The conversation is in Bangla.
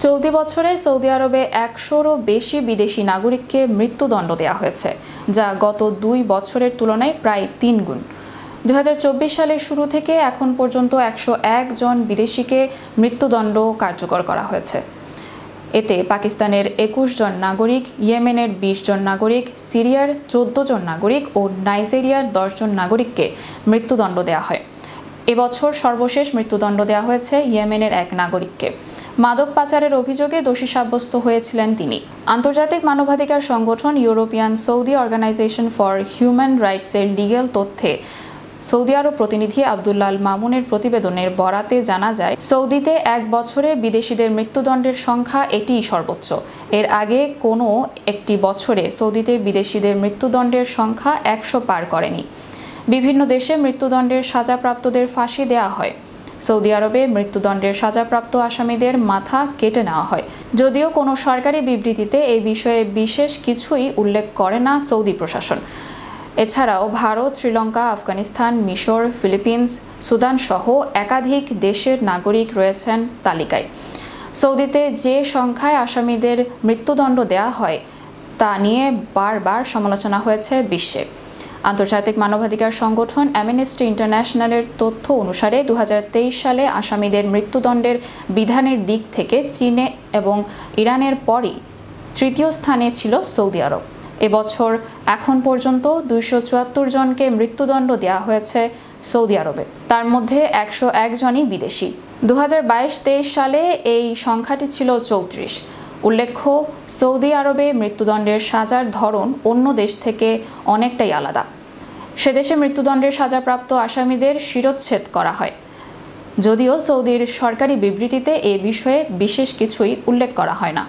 চলতি বছরে সৌদি আরবে ১০০রও বেশি বিদেশি নাগরিককে মৃত্যুদণ্ড দেওয়া হয়েছে, যা গত ২ বছরের তুলনায় প্রায় ৩ গুণ। ২০২৪ সালের শুরু থেকে এখন পর্যন্ত ১০১ জন বিদেশিকে মৃত্যুদণ্ড কার্যকর করা হয়েছে। এতে পাকিস্তানের ২১ জন নাগরিক, ইয়েমেনের ২০ জন নাগরিক, সিরিয়ার ১৪ জন নাগরিক ও নাইজেরিয়ার ১০ জন নাগরিককে মৃত্যুদণ্ড দেওয়া হয়। এবছর সর্বশেষ মৃত্যুদণ্ড দেওয়া হয়েছে ইয়েমেনের এক নাগরিককে। মাদক পাচারের অভিযোগে দোষী সাব্যস্ত হয়েছিলেন তিনি। আন্তর্জাতিক মানবাধিকার সংগঠন European Saudi organisation for human রাইটসের লিগ্যাল তথ্যে সৌদি আরব প্রতিনিধি আব্দুল্লাহ আল মামুনের প্রতিবেদনের বরাতে জানা যায়, সৌদিতে এক বছরে বিদেশিদের মৃত্যুদণ্ডের সংখ্যা এটিই সর্বোচ্চ। এর আগে কোনো একটি বছরে সৌদিতে বিদেশিদের মৃত্যুদণ্ডের সংখ্যা ১০০ পার করেনি। বিভিন্ন দেশে মৃত্যুদণ্ডের সাজাপ্রাপ্তদের ফাঁসি দেওয়া হয়। সৌদি আরবে মৃত্যুদণ্ডের সাজাপ্রাপ্ত আসামিদের মাথা কেটে নেওয়া হয়। যদিও কোনো সরকারি বিবৃতিতে এই বিষয়ে বিশেষ কিছুই উল্লেখ করে না সৌদি প্রশাসন। এছাড়াও ভারত, শ্রীলঙ্কা, আফগানিস্তান, মিশর, ফিলিপিন্স, সুদান সহ একাধিক দেশের নাগরিক রয়েছেন তালিকায়। সৌদিতে যে সংখ্যায় আসামিদের মৃত্যুদণ্ড দেওয়া হয় তা নিয়ে বারবার সমালোচনা হয়েছে বিশ্বে। আন্তর্জাতিক মানবাধিকার সংগঠন অ্যামনেস্টি ইন্টারন্যাশনালের তথ্য অনুসারে ২০২৩ সালে আসামিদের মৃত্যুদণ্ডের বিধানের দিক থেকে চীনে এবং ইরানের পরই তৃতীয় স্থানে ছিল সৌদি আরব। এবছর এখন পর্যন্ত ২৭৪ জনকে মৃত্যুদণ্ড দেওয়া হয়েছে সৌদি আরবে, তার মধ্যে ১০১ জনই বিদেশি। ২০২২-২৩ সালে এই সংখ্যাটি ছিল ৩৪। উল্লেখ্য, সৌদি আরবে মৃত্যুদণ্ডের সাজার ধরন অন্য দেশ থেকে অনেকটাই আলাদা। সেদেশে মৃত্যুদণ্ডের সাজাপ্রাপ্ত আসামিদের শিরচ্ছেদ করা হয়, যদিও সৌদির সরকারি বিবৃতিতে এ বিষয়ে বিশেষ কিছুই উল্লেখ করা হয় না।